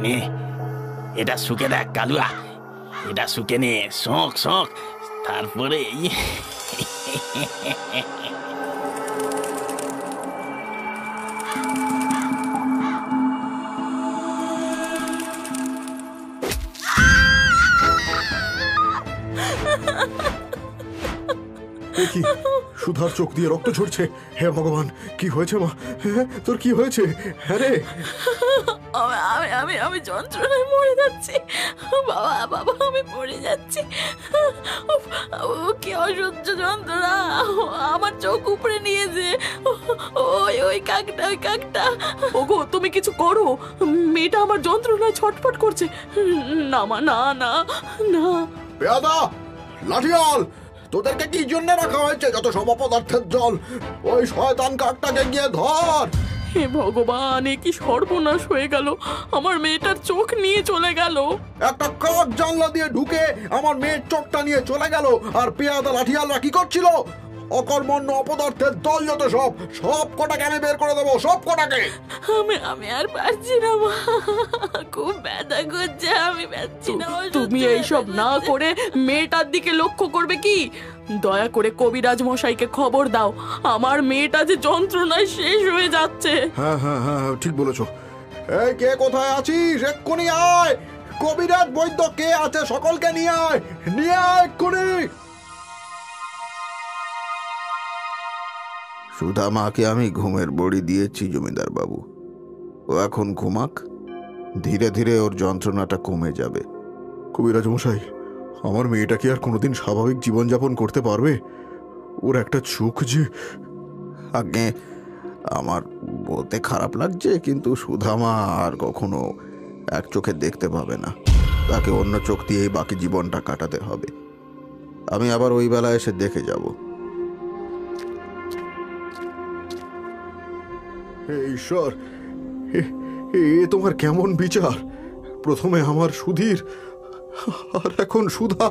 নে, এটা শুকে দেখ কালুয়া, এটা শুকে নে, শোক শোক, তারপরে কি সুধার চোখ দিয়ে রক্ত ঝরছে। হে ভগবান, কি হয়েছে মা? তোর কি হয়েছে? হ্যাঁ রে, আমি যন্ত্রণায় মরে যাচ্ছি বাবা, বাবা আমি মরে যাচ্ছি। কি অসহ্য যন্ত্রণা, আমার চোখ উপরে নিয়েছে। ওই কাকটা, ওই কাকটা। ওগো তুমি কিছু করো, মেয়েটা আমার যন্ত্রণায় ছটফট করছে। না মা, না না না। পেয়াদা, লাঠিয়াল, তোদেরকে কি জন্য রাখা হয়েছে? যত সব অপদার্থের জল, ওই শয়তান কাকটাকে গিয়ে ধর। হে ভগবান, এ কি সর্বনাশ হয়ে গেল, আমার মেয়েটার চোখ নিয়ে চলে গেল। একটা কাক জানলা দিয়ে ঢুকে আমার মেয়ের চোখটা নিয়ে চলে গেল, আর পেয়াদা লাঠিয়ালরা কি করছিল? অকর্মণ্য অপদার্থের দল, যত সব কটাকে আমি বের করে দেবো, সব কটাকে। আমি আর পারছি না মা, খুব ব্যথা করছে, আমি পারছি না। তুমি এইসব না করে মেয়েটার দিকে লক্ষ্য করবে কি? দয়া করে কবিরাজ মশাইকে খবর দাও, আমার মেয়েটা যে যন্ত্রণায় শেষ হয়ে যাচ্ছে। হ্যাঁ হ্যাঁ হ্যাঁ, ঠিক বলেছো। এই কে কোথায় আছিস? এক্ষুনি আয়। কবিরাজ বৈদ্য কে আছে সকলকে নিয়ে আয়, নিয়ে আয় এক্ষুনি। সুধা মাকে আমি ঘুমের বড়ি দিয়েছি জমিদার বাবু, ও এখন ঘুমাক, ধীরে ধীরে ওর যন্ত্রণাটা কমে যাবে। কবিরাজ মশাই, আমার মেয়েটা কি আর কোনোদিন স্বাভাবিক জীবনযাপন করতে পারবে? ওর একটা চোখ যে। আগে আমার বলতে খারাপ লাগছে, কিন্তু সুধামা আর কখনো এক চোখে দেখতে পাবে না, তাকে অন্য চোখ দিয়েই বাকি জীবনটা কাটাতে হবে। আমি আবার ওই বেলা এসে দেখে যাব। হে ঈশ্বর, এ তোমার কেমন বিচার? প্রথমে আমার সুধীর, আর এখন সুধা।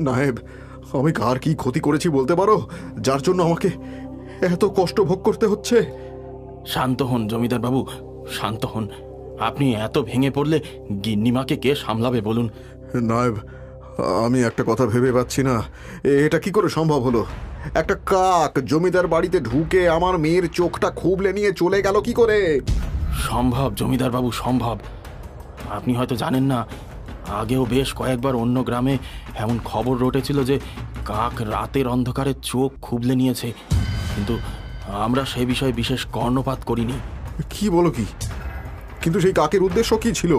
নায়েব, আমি কার কি ক্ষতি করেছি বলতে পারো, যার জন্য আমাকে এত কষ্ট ভোগ করতে হচ্ছে? শান্ত হন জমিদার বাবু, শান্ত হন। আপনি এত ভেঙে পড়লে গিন্নিমাকে কে সামলাবে বলুন? নায়েব, আমি একটা কথা ভেবে পাচ্ছি না, এটা কি করে সম্ভব হলো? একটা কাক জমিদার বাড়িতে ঢুকে আমার মেয়ের চোখটা খুবলে নিয়ে চলে গেল কি করে? সম্ভব জমিদার বাবু, সম্ভব। আপনি হয়তো জানেন না, আগেও বেশ কয়েকবার অন্য গ্রামে এমন খবর রটেছিল যে কাক রাতের অন্ধকারে চোখ খুবলে নিয়েছে, কিন্তু আমরা সে বিষয়ে বিশেষ কর্ণপাত করিনি। কি বলো কি? কিন্তু সেই কাকের উদ্দেশ্য কি ছিল,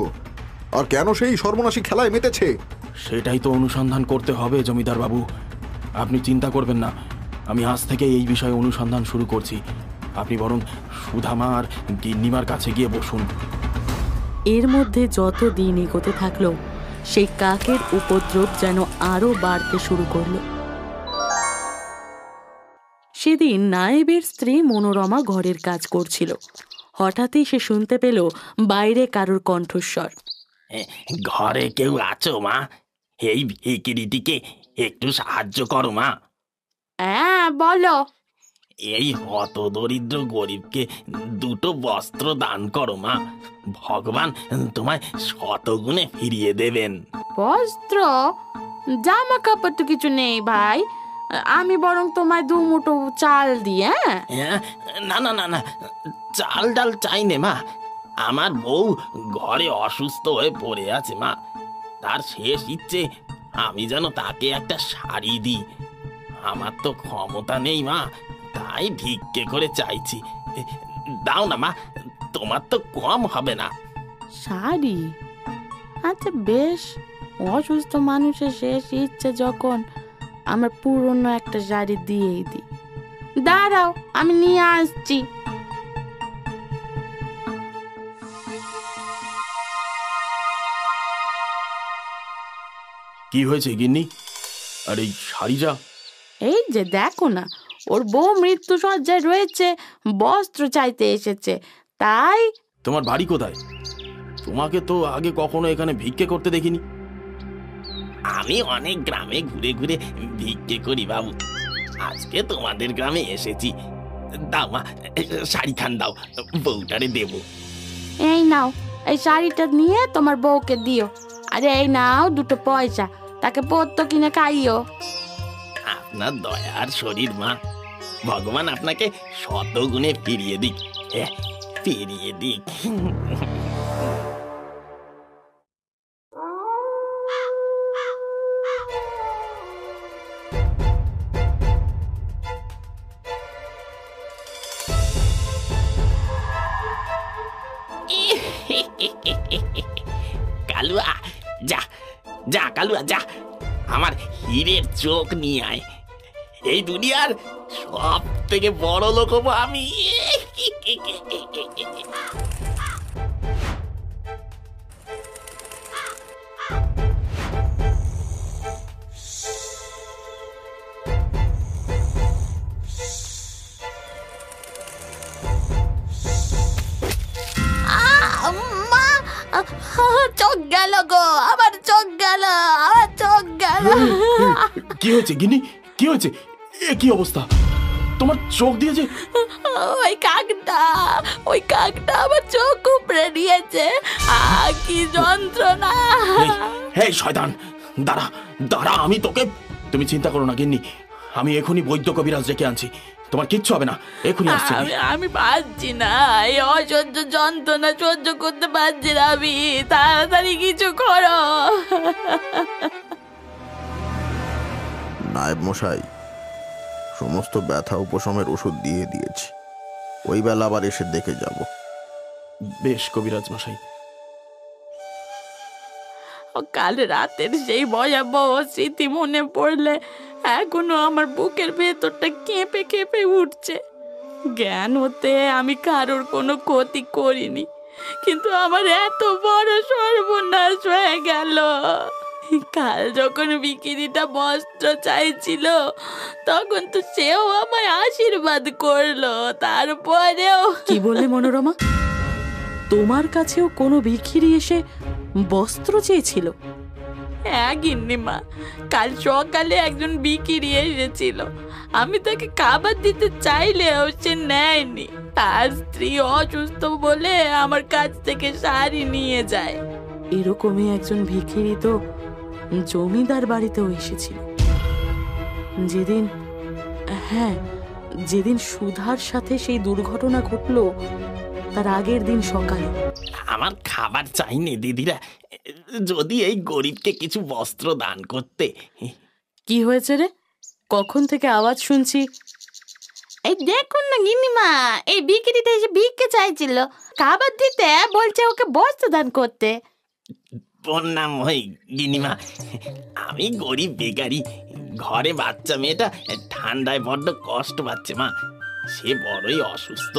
আর কেন সেই সর্বনাশী খেলায় মেতেছে? সেটাই তো অনুসন্ধান করতে হবে জমিদার বাবু। আপনি চিন্তা করবেন না, আমি আজ থেকে এই বিষয়ে অনুসন্ধান শুরু করছি। আপনি বরং সুধামা আর গিন্নিমার কাছে গিয়ে বসুন। এর মধ্যে যত দিন এগোতে থাকলো, সেই কাকের উপদ্রব যেন আরো বাড়তে শুরু করলো। সেদিন নায়েবের স্ত্রী মনোরমা ঘরের কাজ করছিল। হঠাৎই সে শুনতে পেল বাইরে কারোর কণ্ঠস্বর। ঘরে কেউ আছো মা? এই ভিকিরিটিকে একটু সাহায্য করো মা। হ্যাঁ বলো। এই হত দরিদ্র গরিবকে দুটো বস্ত্র দান করো মা, ভগবান তোমায় শতগুণে ফিরিয়ে দেবেন। বস্ত্র? জামা কাপড় তো কিছু নেই ভাই, আমি বরং তোমায় 2 মুঠো চাল দিই। হ্যাঁ, না না না না, চাল ডাল চাই নে মা। আমার বউ ঘরে অসুস্থ হয়ে পড়ে আছে মা, তার শেষ ইচ্ছে আমি যেন তাকে একটা শাড়ি দিই। আমার তো ক্ষমতা নেই মা, তাই ভিক্ষে করে চাইছি। দাও না মা, তোমার তো কম হবে না। শাড়ি? আচ্ছা বেশ, অসুস্থ মানুষের শেষ ইচ্ছে যখন, আমার পুরনো একটা শাড়ি দিয়েই দিই। দাঁড়াও, আমি নিয়ে আসছি। কি হয়েছে গিন্নি? আর এই শাড়িটা? এই যে দেখো না, ওর বউ মৃত্যু সজ্জায় রয়েছে, বস্ত্র চাইতে এসেছে, তাই। তোমার বাড়ি কোথায়? তোমাকে তো আগে কখনো এখানে ভিক্ষে করতে দেখিনি। আমি অনেক গ্রামে ঘুরে ঘুরে ভিক্ষে করি বাবু, আজকে তোমাদের গ্রামে এসেছি। দাও মা, শাড়ি খান দাও, বউটারে দেব। এই নাও, এই শাড়িটা নিয়ে তোমার বউকে দিও। আরে এই নাও 2টো পয়সা, তাকে পড়তো কিনে খাইও। আপনার দয়ার শরীর মা, ভগবান আপনাকে শত গুণে ফিরিয়ে দিক, ফিরিয়ে দিক। কালুয়া, যা যা কালুয়া যা, আমার হীরের চোখ নিয়ে আয়। এই দুনিয়ার সব থেকে বড় লোক হবো আমি। চোখ গেল গো, আমার চোখ গেল, আমার চোখ গেল। কি হয়েছে গিনি, কি হয়েছে? এ কি অবস্থা, তোমার চোখ দিয়েছে? ওই কাকটা আমার চোখ উপড়ে নিয়েছে। কি যন্ত্রণা! হে শয়তান, দাঁড়া দাঁড়া, আমি তোকে। তুমি চিন্তা করো না গিন্নি, আমি এখনই বৈদ্য কবিরাজ ডেকে আনছি, তোমার কিচ্ছু হবে না, এখনই আসছি। আমি পারছি না, এই অসহ্য যন্ত্রণা সহ্য করতে পারছি না আমি। তাড়াতাড়ি কিছু করো। নায়েব মশাই, সমস্ত ব্যথা উপশমের ওষুধ দিয়ে দিয়েছি, ওই বেলা আবার এসে দেখে যাব। বেশ কবিরাজ মশাই। কাল রাতের সেই ভয়াবহ স্মৃতি মনে পড়লে এখনো আমার বুকের ভেতরটা কেঁপে কেঁপে উঠছে। জ্ঞান হতে আমি কারোর কোনো ক্ষতি করিনি, কিন্তু আমার এত বড় সর্বনাশ হয়ে গেল। কাল যখন বিকিরিটা বস্ত্র চাইছিল, তখন তো সেও আমায় আশীর্বাদ করলো। তারপরেও কি বললে মনোরমা? তোমার কাছেও কোনো ভিখিরি এসে বস্ত্র চেয়েছিল? হ্যাঁ গিন্নিমা, কাল সকালে একজন বিকিরি এসেছিল। আমি তাকে খাবার দিতে চাইলেও সে নেয়নি। তার স্ত্রী অসুস্থ বলে আমার কাছ থেকে শাড়ি নিয়ে যায়। এরকমই একজন ভিখিরি তো জমিদার বাড়িতেও এসেছিল যেদিন, হ্যাঁ, যেদিন সুধার সাথে সেই দুর্ঘটনা ঘটলো তার আগের দিন সকালে। আমার খাবার চাইনি দিদিরা, যদি এই গরিবকে কিছু বস্ত্র দান করতে। কি হয়েছে রে? কখন থেকে আওয়াজ শুনছি? এই দেখুন না গিন্নিমা, এই বিক্রিতে এসে ভিক্ষে চাইছিল, খাবার দিতে বলছে ওকে বস্ত্র দান করতে। বন্যাময় গিনিমা, আমি গরিব বেকারি, ঘরে বাচ্চা মেয়েটা ঠান্ডায় বড্ড কষ্ট পাচ্ছে মা, সে বড়ই অসুস্থ।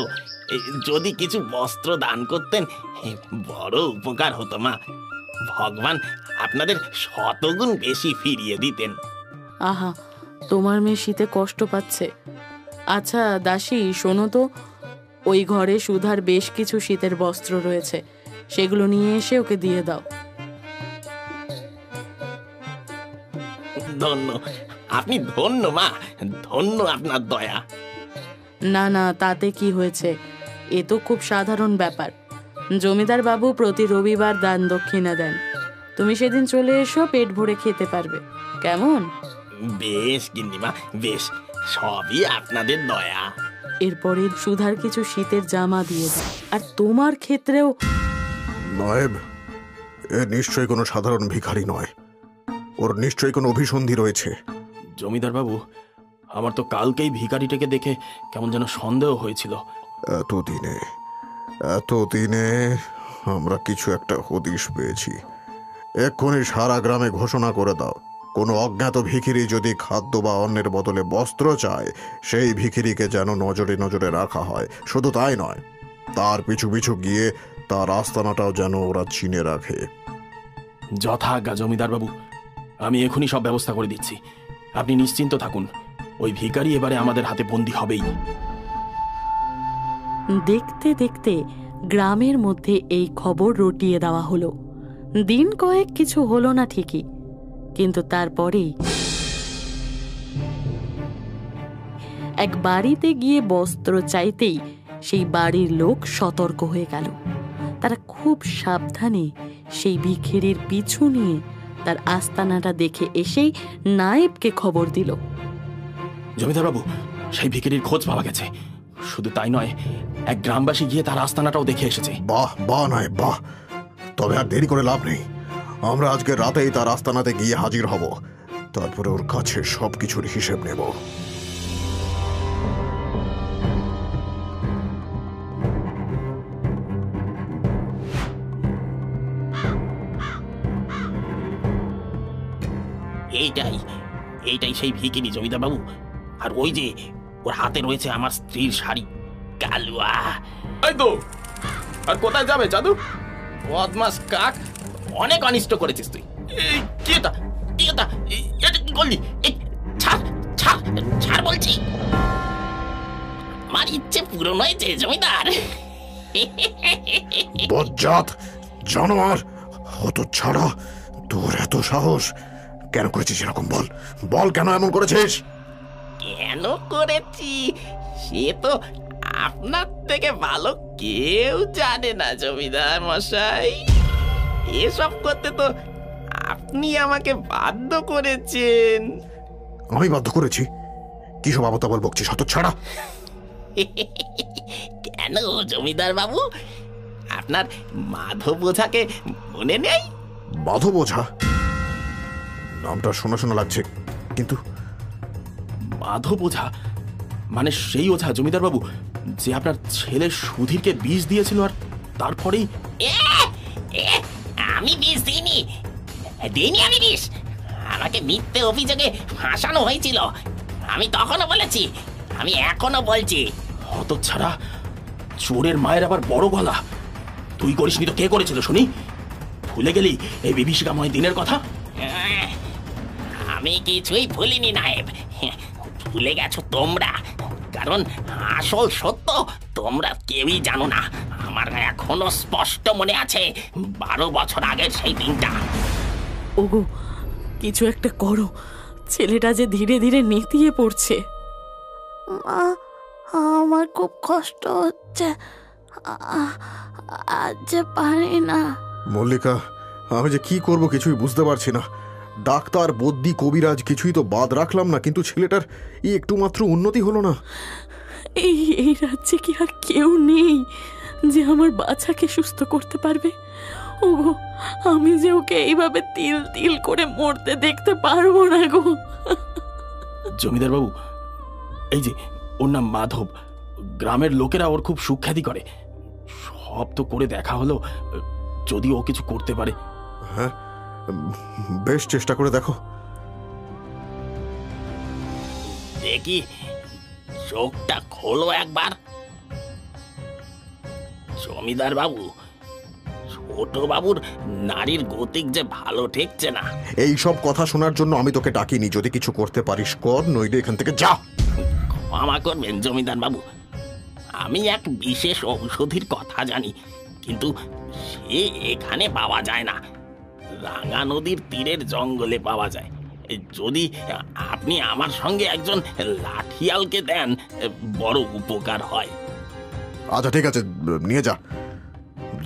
যদি কিছু বস্ত্র দান করতেন বড় উপকার হতো মা, ভগবান আপনাদের শতগুণ বেশি ফিরিয়ে দিতেন। আহা, তোমার মেয়ে শীতে কষ্ট পাচ্ছে। আচ্ছা দাসী, শোনো তো, ওই ঘরে সুধার বেশ কিছু শীতের বস্ত্র রয়েছে, সেগুলো নিয়ে এসে ওকে দিয়ে দাও। ধন্য, আপনি ধন্য মা, ধন্য আপনার দয়া। না না, তাতে কি হয়েছে? এ তো খুব সাধারণ ব্যাপার। জমিদার বাবু প্রতি রবিবার দান দক্ষিণা দেন। তুমি সেদিন চলে এসো, পেট ভরে খেতে পারবে, কেমন? বেশ গিন্নিমা, বেশ, সবই আপনাদের দয়া। এরপরে সুধার কিছু শীতের জামা দিয়ে দাও, আর তোমার ক্ষেত্রেও। নায়েব, এ নিশ্চয়ই কোনো সাধারণ ভিখারি নয়, ওর নিশ্চয়ই কোনো অভিসন্ধি রয়েছে। জমিদার বাবু, আমার তো কালকেই ভিখারিটাকে দেখে কেমন যেন সন্দেহ হয়েছিল। এতদিনে আমরা কিছু একটা হদিশ পেয়েছি। এক্ষুনি সারা গ্রামে ঘোষণা করে দাও, কোনো অজ্ঞাত ভিখিরি যদি খাদ্য বা অন্যের বদলে বস্ত্র চায়, সেই ভিখিরিকে যেন নজরে নজরে রাখা হয়। শুধু তাই নয়, তার পিছু পিছু গিয়ে তার আস্তানাটাও যেন ওরা চিনে রাখে। যথাজ্ঞা জমিদার বাবু, আমি এখনই সব ব্যবস্থা করে দিচ্ছি, আপনি নিশ্চিন্ত থাকুন। ওই ভিখারি এবারে আমাদের হাতে বন্দী হবেই। দেখতে দেখতে গ্রামের মধ্যে এই খবর রটিয়ে দেওয়া হলো। দিন কয়েক কিছু হলো না ঠিকই, কিন্তু তারপরেই এক বাড়িতে গিয়ে বস্ত্র চাইতেই সেই বাড়ির লোক সতর্ক হয়ে গেল। তারা খুব সাবধানে সেই ভিখিরির পিছু নিয়ে তার আস্তানাটা দেখে এসেই নায়েবকে খবর দিল। জমিদার বাবু, সেই ভিখিরির খোঁজ পাওয়া গেছে। শুধু তাই নয়, এক গ্রামবাসী গিয়ে তার আস্তানাটাও দেখে এসেছে। বাহ বাহ নয় বাহ, তবে আর দেরি করে লাভ নেই। আমরা আজকে রাতেই তার আস্তানাতে গিয়ে হাজির হব, তারপরে ওর কাছে সবকিছুর হিসেব নেব। এইটাই এইটাই সেই ভিখিরি জমিদার বাবু। আর ওই যে ওর হাতে রয়েছে আমার স্ত্রীর শাড়ি। কালুয়া, এই তো। আর কোথায় যাবে জাদু? বদমাস কাক, অনেক অনিষ্ট করেছিস তুই। এই, কি এটা? কি এটা? এটা কি করলি? এই, ছাড় ছাড় ছাড় বলছি। আমার ইচ্ছে পূরণ হয়েছে জমিদার। বজ্জাত জানোয়ার, হত ছাড়া, তোর এত সাহস! কেন করেছিস এরকম? বল বল, কেন এমন করেছিস? কেন করেছি সে তো আপনার থেকে ভালো কেউ জানে না জমিদার মশাই। এসব করতে তো আপনি আমাকে বাধ্য করেছেন। আমি বাধ্য করেছি? কি সব আবতাবল বকছিস, হত ছাড়া! কেন জমিদার বাবু, আপনার মাধব ওঝাকে মনে নেই? মাধব ওঝা নামটা শোনা শোনা লাগছে, কিন্তু মাধব ওঝা মানে সেই ওঝা জমিদার বাবু যে আপনার ছেলে সুধীরকে বিষ দিয়েছিল, আর তারপরেই আমি বিষ দিইনি, আমি বিষ। আমাকে মিথ্যে অভিযোগে ফাঁসানো হয়েছিল। আমি তখনও বলেছি, আমি এখনো বলছি। হতচ্ছাড়া, চোরের মায়ের আবার বড় গলা। তুই করিসনি তো কে করেছিল শুনি? ভুলে গেলি এই বিভীষিকাময় দিনের কথা? আমি কিছুই ভুলিনি নায়েব, ভুলে গেছো তোমরা। কারণ আসল সত্য তোমরা কেউই জানো না। আমার এখনো স্পষ্ট মনে আছে 12 বছর আগের সেই দিনটা। ওগো, কিছু একটা করো, ছেলেটা যে ধীরে ধীরে নেতিয়ে পড়ছে। মা, আমার খুব কষ্ট হচ্ছে, আজ যে পারি না। মল্লিকা, আমি যে কি করব কিছুই বুঝতে পারছি না। ডাক্তার, বদ্যি, কবিরাজ কিছুই তো বাদ রাখলাম না, কিন্তু ছেলেটার একটু মাত্র উন্নতি হলো না। এই রাজ্যে কি আর কেউ নেই যে আমার বাচ্চাকে সুস্থ করতে পারবে? ওগো, আমি যে ওকে এইভাবে তিল তিল করে মরতে দেখতে পারবো না গো। জমিদার বাবু, এই যে ওর নাম মাধব, গ্রামের লোকেরা ওর খুব সুখ্যাতি করে। সব তো করে দেখা হলো, যদি ও কিছু করতে পারে। হ্যাঁ, বেশ, চেষ্টা করে দেখো। দেখি, চোখটা খোলো একবার। জমিদার বাবু, ছোট বাবুর নারীর গতিক যে ভালো ঠেকছে না। এই সব কথা শোনার জন্য আমি তোকে ডাকিনি। যদি কিছু করতে পারিস কর, নইলে এখান থেকে যা। ক্ষমা করবেন জমিদার বাবু, আমি এক বিশেষ ঔষধির কথা জানি, কিন্তু সে এখানে পাওয়া যায় না। রাঙা নদীর তীরের জঙ্গলে পাওয়া যায়। যদি আপনি আমার সঙ্গে একজন লাঠিয়ালকে দেন, বড় উপকার হয়। আচ্ছা ঠিক আছে, নিয়ে যা,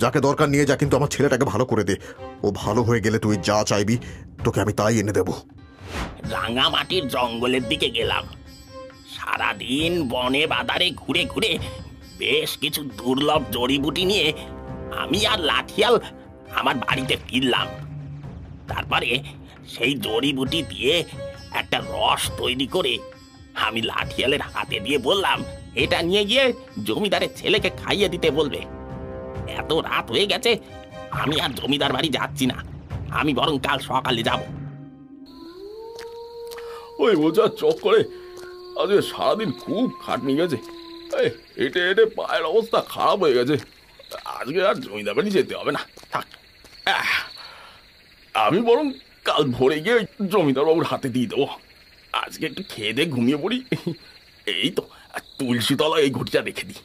যাকে দরকার নিয়ে যা, কিন্তু আমার ছেলেটাকে ভালো করে দে। ও ভালো হয়ে গেলে তুই যা চাইবি তোকে আমি তাই এনে দেব। রাঙামাটির জঙ্গলের দিকে গেলাম। সারাদিন বনে বাদারে ঘুরে ঘুরে বেশ কিছু দুর্লভ জড়িবুটি নিয়ে আমি আর লাঠিয়াল আমার বাড়িতে ফিরলাম। তারপরে সেই জড়িবুটি দিয়ে একটা রস তৈরি করে আমি লাঠিয়ালের হাতে দিয়ে বললাম, এটা নিয়ে গিয়ে জমিদারের ছেলেকে খাইয়ে দিতে বলবে। এত রাত হয়ে গেছে, আমি আর জমিদার বাড়ি যাচ্ছি না। আমি বরং কাল সকালে যাব। ওই বোঝার চক্করে আজকে সারাদিন খুব খাটনি গেছে। হেঁটে হেঁটে পায়ের অবস্থা খারাপ হয়ে গেছে। আজকে আর জমিদার বাড়ি যেতে হবে না, থাক। আমি বরং কাল ভোরে গিয়ে জমিদার বাবুর হাতে দিয়ে দেবো। আজকে একটু খেয়ে দিয়ে ঘুমিয়ে পড়ি। এই তো তুলসী তলায় এই ঘটিটা রেখে দিই।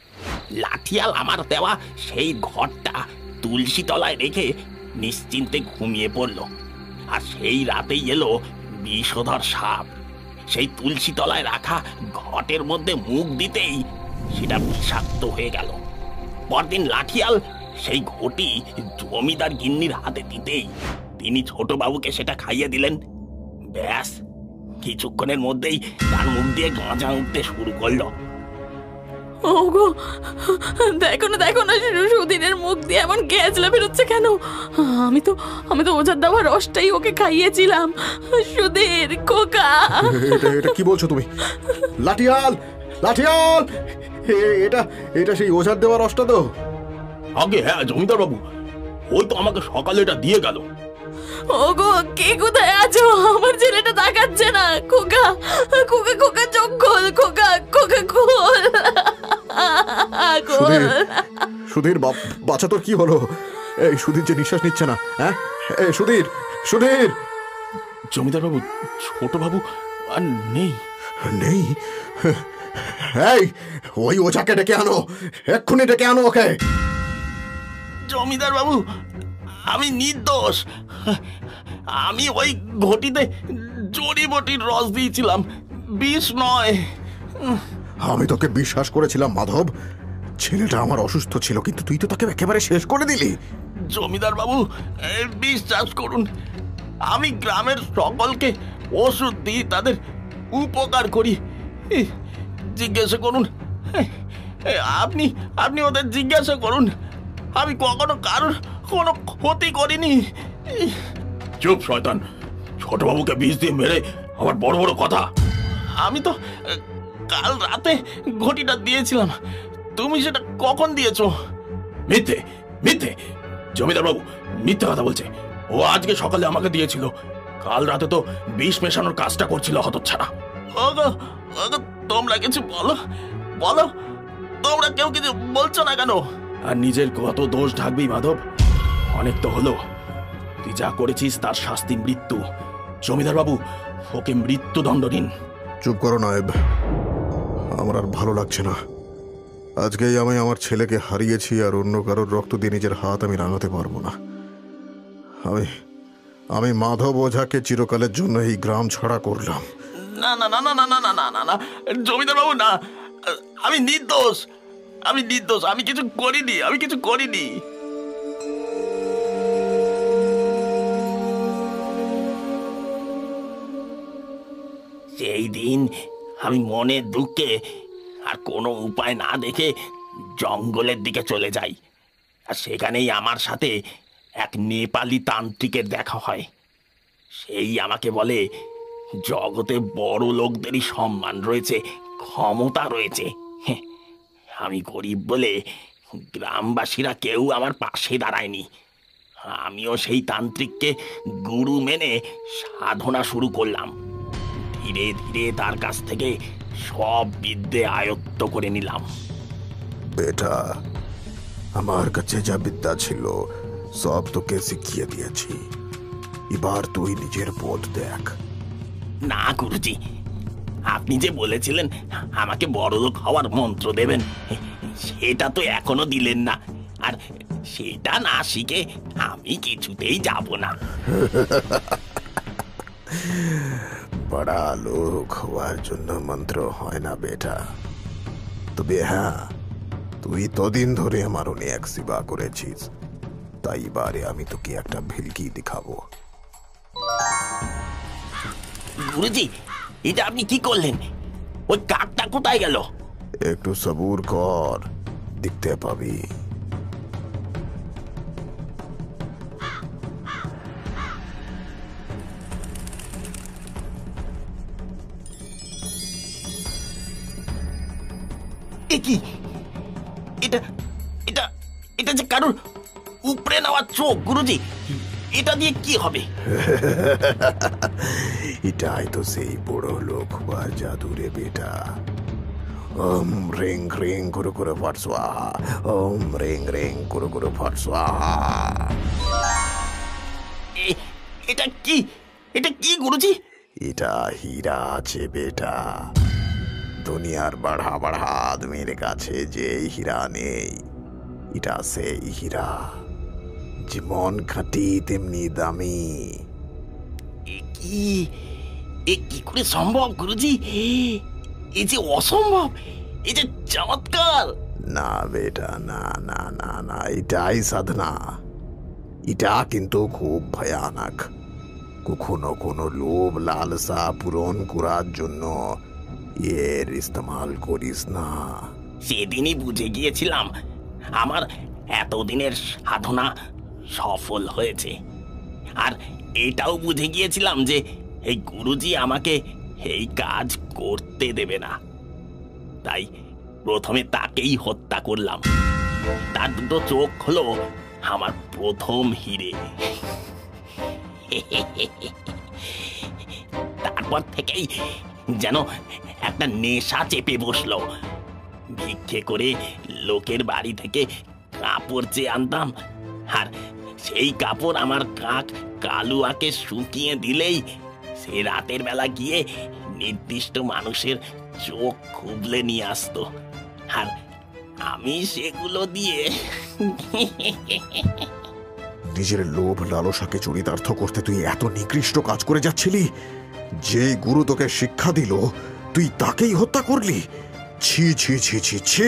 লাঠিয়াল আমার দেওয়া সেই ঘরটা তুলসী তলায় রেখে নিশ্চিন্তে ঘুমিয়ে পড়ল। আর সেই রাতেই এলো বিষধর সাপ। সেই তুলসী তলায় রাখা ঘটের মধ্যে মুখ দিতেই সেটা বিষাক্ত হয়ে গেল। পরদিন লাঠিয়াল সেই ঘটি জমিদার গিন্নির হাতে দিতেই তিনি ছোট বাবুকে সেটা খাইয়ে দিলেন। ব্যাস, কিছুক্ষণের মধ্যেই তার মুখ দিয়ে গাঁজা উঠতে শুরু করলো। ওগো, দেখো না সুধীরের মুখ দিয়ে এমন গ্যাজলা বেরোচ্ছে কেন? আমি তো ওঝার দেওয়া রসটাই ওকে খাইয়েছিলাম। সুধীর, খোকা। এটা কি বলছো তুমি? লাঠিয়াল, লাঠিয়াল! এটা সেই ওঝার দেওয়া রসটা তো? আগে হ্যাঁ জমিদার বাবু, ওই তো আমাকে সকালে এটা দিয়ে গেল। ওগো, কে কোথায় আছো? আমার ছেলেটা তাকাচ্ছে না। খোকা, খোকা, খোকা, চোখ খোল। খোকা, খোকা, খোল। সুধীর, বাচ্চা তোর কি হলো? এই সুধীর যে নিঃশ্বাস নিচ্ছে না। হ্যাঁ, এই সুধীর, সুধীর! জমিদার বাবু, ছোট বাবু আর নেই। নেই? এই, ওই ওঝাকে ডেকে আনো, এক্ষুনি ডেকে আনো ওকে। জমিদার বাবু, আমি নির্দোষ। আমি ওই ঘটিতে জড়িবটির রস দিয়েছিলাম, বিষ নয়। আমি তোকে বিশ্বাস করেছিলাম মাধব। ছেলেটা আমার অসুস্থ ছিল, কিন্তু তুই তো তাকে একেবারে শেষ করে দিলি। জমিদার বাবু, বিশ্বাস করুন, আমি গ্রামের সকলকে ওষুধ দিই, তাদের উপকার করি। জিজ্ঞাসা করুন, আপনি ওদের জিজ্ঞাসা করুন, আমি কখনো কারোর কোনো ক্ষতি করিনি। চুপ শয়তান! ছোট বাবুকে বিষ দিয়ে মেরে আবার বড় বড় কথা। আমি তো কাল রাতে ঘটিটা দিয়েছিলাম, তুমি সেটা কখন দিয়েছো? মিথ্যে, মিথ্যে! জমিদার বাবু মিথ্যে কথা বলছে। ও আজকে সকালে আমাকে দিয়েছিল, কাল রাতে তো বিষ মেশানোর কাজটা করছিল হতচ্ছাড়া। ওগো, ওগো, তোমরা কিছু বলো, বলো। তোমরা কেউ কিছু বলছো না কেন? আর নিজের কত দোষ ঢাকবি মাধব? অনেক তো হলো। তুই যা করেছিস তার শাস্তি মৃত্যু। জমিদার বাবু, ওকে মৃত্যুদণ্ড দিন। চুপ করো নায়েব, আমার আর ভালো লাগছে না। আজকেই আমি আমার ছেলেকে হারিয়েছি, আর অন্য কারোর রক্ত দিয়ে নিজের হাত আমি রাঙাতে পারবো না। আমি মাধব ওঝাকে চিরকালের জন্য এই গ্রাম ছাড়া করলাম। না না না না না না না না না না, জমিদার বাবু না, আমি নির্দোষ, আমি নির্দোষ, আমি কিছু করিনি, আমি কিছু করিনি। সেই দিন আমি মনের দুঃখে আর কোনো উপায় না দেখে জঙ্গলের দিকে চলে যাই, আর সেখানেই আমার সাথে এক নেপালি তান্ত্রিকের দেখা হয়। সেই আমাকে বলে, জগতে বড় লোকদেরই সম্মান রয়েছে, ক্ষমতা রয়েছে। আমি গরিব বলে গ্রামবাসীরা কেউ আমার পাশে দাঁড়ায়নি। আমিও সেই তান্ত্রিককে গুরু মেনে সাধনা শুরু করলাম। ধীরে ধীরে তার কাছ থেকে সব বিদ্যে আয়ত্ত করে নিলাম। বেটা, আমার কাছে যা বিদ্যা ছিল সব তোকে শিখিয়ে দিয়েছি, এবার তুই নিজের পথ দেখ। না গুরুজি, আপনি যে বলেছিলেন আমাকে বড়লোক হওয়ার মন্ত্র দেবেন, সেটা তো এখনো দিলেন না, আর সেটা না শিখে আমি কিছুতেই যাব না। বড়া লোক হওয়ার জন্য মন্ত্র হয় না বেটা, তবে হ্যাঁ, তুই তদিন ধরে আমার অনেক সেবা করেছিস, তাই এবারে আমি তোকে একটা ভিলকি দেখাবো। গুরুজি, এটা আপনি কি করলেন? ওই কাকটা কোথায় গেল? একটু সবুর কর, দেখতে পাবি। কি এটা? এটা এটা যে কারোর উপরে নেওয়া চোখ গুরুজি, এটা দিয়ে কি হবে? এটাই তো সেই বড় লোক বা জাদু রে বেটা। ওম রিং রিং গুরু গুরু ফট স্বাহা, ওম রিং রিং গুরু গুরু ফট স্বাহা। এটা কি? এটা কি গুরুজি? এটা হীরা আছে বেটা। দুনিয়ার বাড়া বাড়া আদমির কাছে যে হীরা নেই, এটা সেই হীরা, যেমন খাঁটি তেমনি দামি। এ কি করে সম্ভব গুরুজি? এই যে অসম্ভব, এই যে চমৎকার। না বেটা, না না না না, এটাই সাধনা। এটা কিন্তু খুব ভয়ানক। কখনো কোনো লোভ লালসা পূরণ করার জন্য এর ইস্তেমাল করিস না। সেদিনই বুঝে গিয়েছিলাম আমার এতদিনের সাধনা সফল হয়েছে। আর এটাও বুঝে গিয়েছিলাম যে এই গুরুজি আমাকে এই কাজ করতে দেবে না। তাই প্রথমে তাকেই হত্যা করলাম। তার দুটো চোখ হলো আমার প্রথম হিরে। তারপর থেকেই যেন একটা নেশা চেপে বসলো। ভিক্ষে করে লোকের বাড়ি থেকে কাপড় চেয়ে আনতাম, আর সেই কাপড় আমার কাক কালুয়াকে শুকিয়ে দিলেই সে রাতের বেলা গিয়ে নির্দিষ্ট মানুষের চোখ খুবলে নিয়ে আসতো, আর আমি সেগুলো দিয়ে নিজের লোভ লালসাকে চরিতার্থ করতে তুই এত নিকৃষ্ট কাজ করে যাচ্ছিলি। যে গুরু তোকে শিক্ষা দিল তুই তাকেই হত্যা করলি। ছি ছি ছি ছি ছি।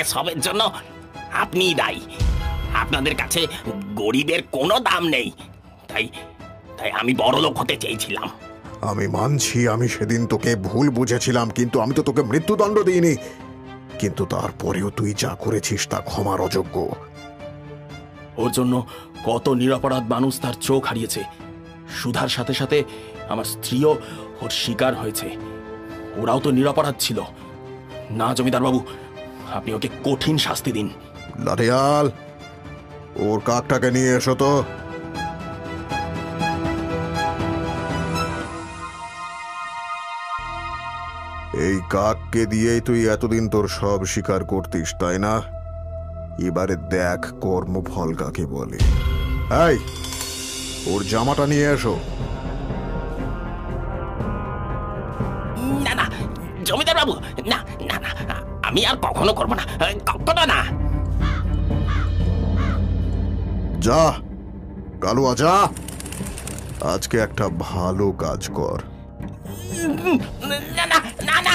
এসবের জন্য আপনিই দায়ী। আপনাদের কাছে গরিবের কোনো দাম নেই, তাই তাই আমি বড়লোক হতে চেয়েছিলাম। আমি মানছি আমি সেদিন তোকে ভুল বুঝেছিলাম, কিন্তু আমি তো তোকে মৃত্যুদণ্ড দিইনি। কিন্তু তারপরেও তুই যা করেছিস তা ক্ষমার অযোগ্য। ওর জন্য কত নিরপরাধ মানুষ তার চোখ হারিয়েছে। সুধার সাথে সাথে আমার স্ত্রীও ওর শিকার হয়েছে। ওরাও তো নিরপরাধ ছিল না। জমিদার বাবু, আপনি ওকে কঠিন শাস্তি দিন। লাঠিয়াল, ওর কাকটাকে নিয়ে এসো তো। এই কাককে দিয়েই তুই এতদিন তোর সব স্বীকার করতিস, তাই না? এবারে দেখ কর্মফল কাকে বলে। এই, ওর জামাটা নিয়ে এসো। না না জমিদার বাবু, না না না, আমি আর কখনো করবো না, কখনো না। যা কালুয়া, যা, আজকে একটা ভালো কাজ কর। না না না না,